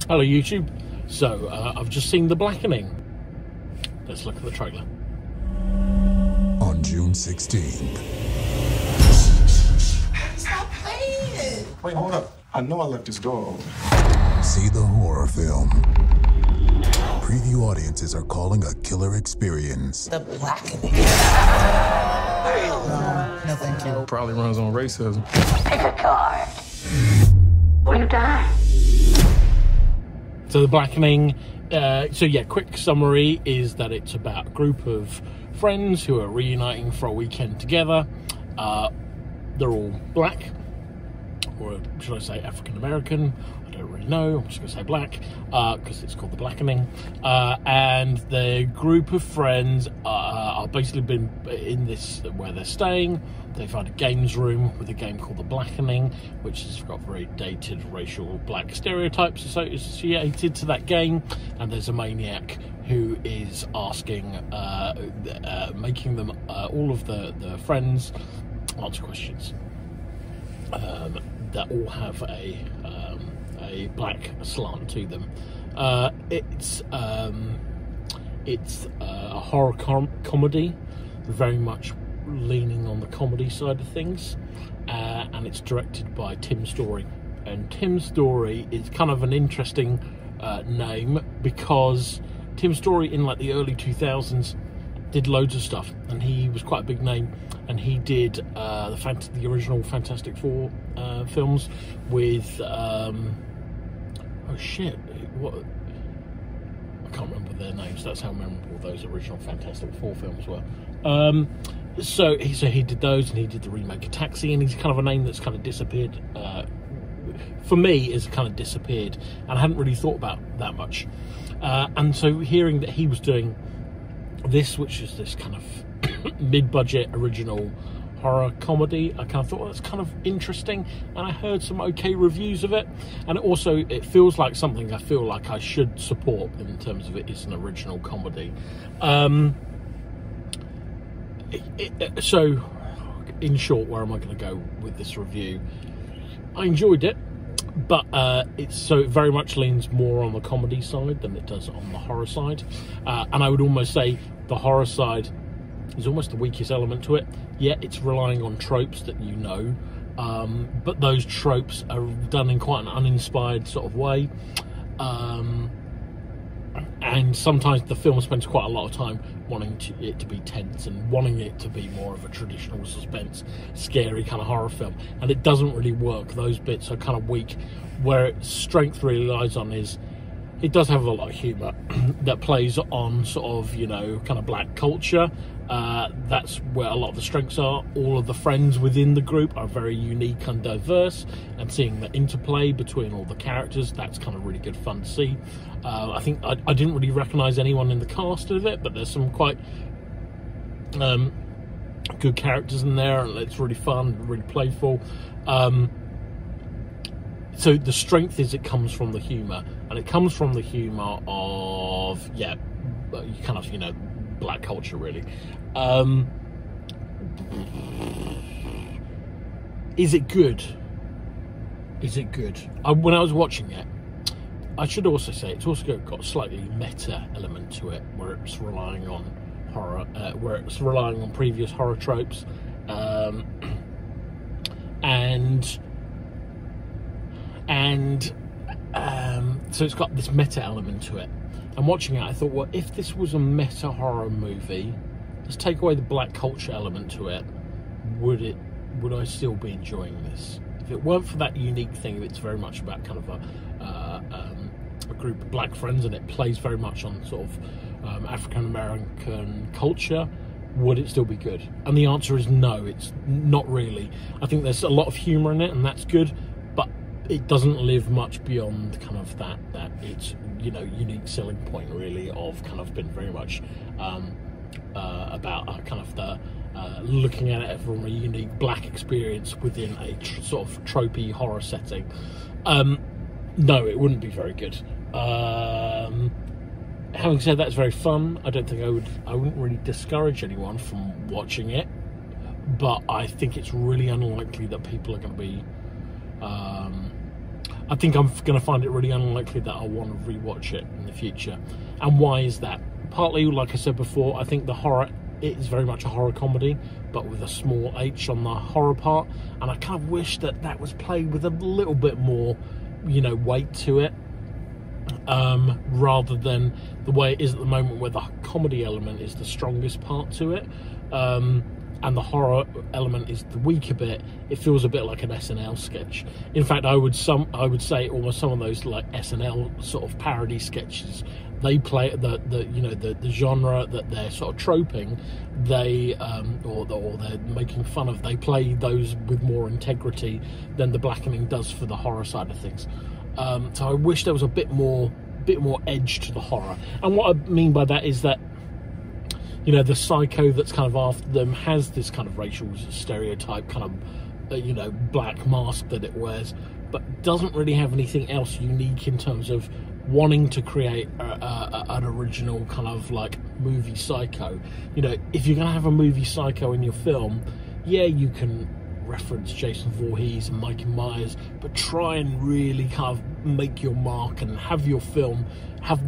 Hello YouTube. So I've just seen The Blackening. Let's look at the trailer. On June 16th. Stop playing! Wait, hold up. I know I left this door open. See the horror film. Preview audiences are calling a killer experience. The Blackening. No, thank you. Probably runs on racism. Pick a card. Or you die. So The Blackening, so yeah, quick summary is that it's about a group of friends who are reuniting for a weekend together. They're all black, or should I say African American? I don't really know. I'm just going to say black because it's called The Blackening. And the group of friends are basically been in this where they're staying. They find a games room with a game called The Blackening, which has got very dated racial black stereotypes associated to that game. And there's a maniac who is asking, making them all of the friends answer questions that all have a black slant to them. It's a horror comedy, very much leaning on the comedy side of things, and it's directed by Tim Story. And Tim Story is kind of an interesting name because Tim Story in like the early 2000s did loads of stuff, and he was quite a big name. And he did the original Fantastic Four films with oh shit, what? I can't remember their names. That's how memorable those original Fantastic Four films were. So he did those, and he did the remake of Taxi, and he's kind of a name that's kind of disappeared. For me, has kind of disappeared, and I hadn't really thought about that much. And so hearing that he was doing this, which is this kind of mid-budget original horror comedy, I kind of thought, well, that's kind of interesting, and I heard some okay reviews of it, and it feels like something I feel like I should support in terms of it is an original comedy. So in short, where am I going to go with this review? I enjoyed it, but it very much leans more on the comedy side than it does on the horror side, and I would almost say the horror side is almost the weakest element to it. Yeah, it's relying on tropes that you know, but those tropes are done in quite an uninspired sort of way, and sometimes the film spends quite a lot of time wanting it to be tense and wanting it to be more of a traditional suspense, scary kind of horror film, and it doesn't really work. Those bits are kind of weak. Where its strength really lies on is it does have a lot of humour that plays on sort of, you know, kind of black culture. That's where a lot of the strengths are. All of the friends within the group are very unique and diverse, and seeing the interplay between all the characters, that's kind of really good fun to see. I think I didn't really recognise anyone in the cast of it, but there's some quite good characters in there, and it's really fun, really playful. So the strength is it comes from the humour, and it comes from the humour of, yeah, kind of, you know, black culture, really. Is it good? Is it good? When I was watching it, I should also say it's also got a slightly meta element to it, where it's relying on horror, where it's relying on previous horror tropes, so it's got this meta element to it. And watching it, I thought, well, if this was a meta horror movie, let's take away the black culture element to it, would I still be enjoying this? If it weren't for that unique thing, it's very much about kind of a group of black friends, and it plays very much on sort of African American culture, would it still be good? And the answer is no, it's not really. I think there's a lot of humour in it, and that's good, but it doesn't live much beyond kind of that it's, you know, unique selling point really of kind of been very much about kind of the looking at it from a unique black experience within a sort of tropey horror setting. No, it wouldn't be very good. Having said that, it's very fun. I don't think I wouldn't really discourage anyone from watching it, but I think it's really unlikely that people are going to be I think I'm going to find it really unlikely that I'll want to rewatch it in the future. And why is that? Partly, like I said before, I think the horror, it is very much a horror comedy, but with a small H on the horror part, and I kind of wish that that was played with a little bit more, you know, weight to it, rather than the way it is at the moment, where the comedy element is the strongest part to it, and the horror element is the weaker bit. It feels a bit like an SNL sketch. In fact, I would say almost some of those like SNL sort of parody sketches, they play the genre that they're sort of troping, they or they're making fun of, they play those with more integrity than the Blackening does for the horror side of things. So I wish there was a bit more edge to the horror. And what I mean by that is that, you know, the psycho that's kind of after them has this kind of racial stereotype kind of, you know, black mask that it wears, but doesn't really have anything else unique in terms of wanting to create an original kind of like movie psycho. You know, if you're going to have a movie psycho in your film, yeah, you can reference Jason Voorhees and Mike Myers, but try and really kind of make your mark and have your film have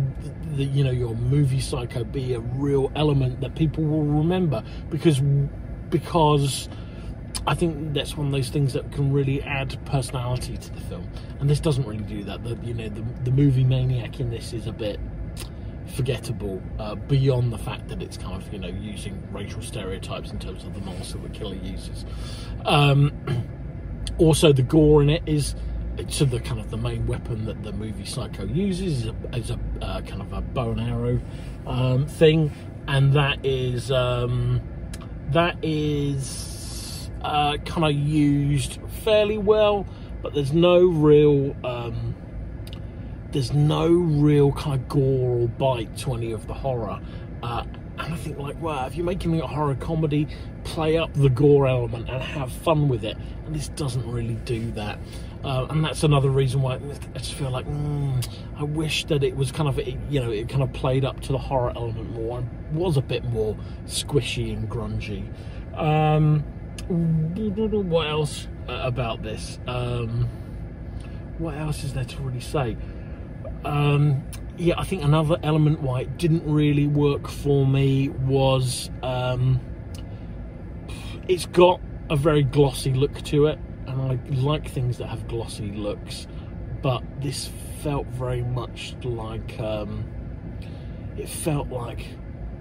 the, you know, your movie psycho be a real element that people will remember, because I think that's one of those things that can really add personality to the film, and this doesn't really do that. The movie maniac in this is a bit forgettable, beyond the fact that it's kind of, you know, using racial stereotypes in terms of the monster the killer uses. Also, the gore in it is, so the kind of the main weapon that the movie psycho uses is a kind of a bow and arrow thing, and that is kind of used fairly well, but there's no real kind of gore or bite to any of the horror. And I think, like, wow, if you're making a horror comedy, play up the gore element and have fun with it. And this doesn't really do that. And that's another reason why I just feel like, I wish that it was kind of, you know, it kind of played up to the horror element more and was a bit more squishy and grungy. What else about this? What else is there to really say? Yeah, I think another element why it didn't really work for me was it's got a very glossy look to it, and I like things that have glossy looks, but this felt very much like it felt like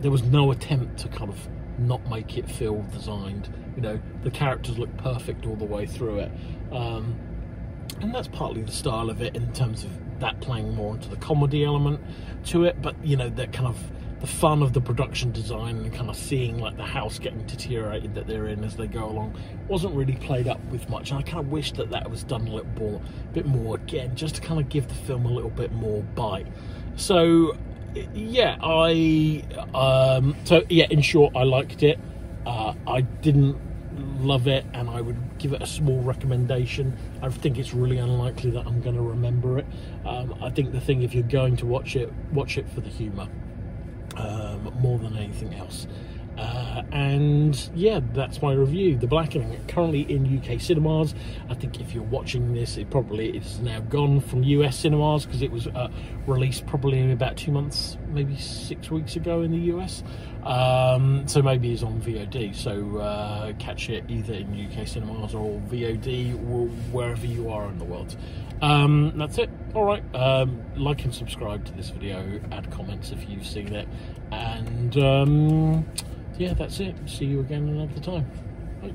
there was no attempt to kind of not make it feel designed. You know, the characters look perfect all the way through it, and that's partly the style of it in terms of that playing more into the comedy element to it. But, you know, that kind of the fun of the production design and kind of seeing like the house getting deteriorated that they're in as they go along wasn't really played up with much, and I kind of wish that that was done a bit more again, just to kind of give the film a little bit more bite. So yeah, in short, I liked it. I didn't love it, and I would give it a small recommendation. I think it's really unlikely that I'm going to remember it. I think the thing, if you're going to watch it for the humour more than anything else. And yeah, that's my review. The Blackening, currently in UK cinemas. I think if you're watching this, it probably is now gone from US cinemas, because it was released probably about 2 months, maybe 6 weeks ago in the US. So maybe it's on VOD, so catch it either in UK cinemas or VOD, or wherever you are in the world. That's it. Alright, like and subscribe to this video, add comments if you've seen it, and yeah, that's it. See you again another time. Bye.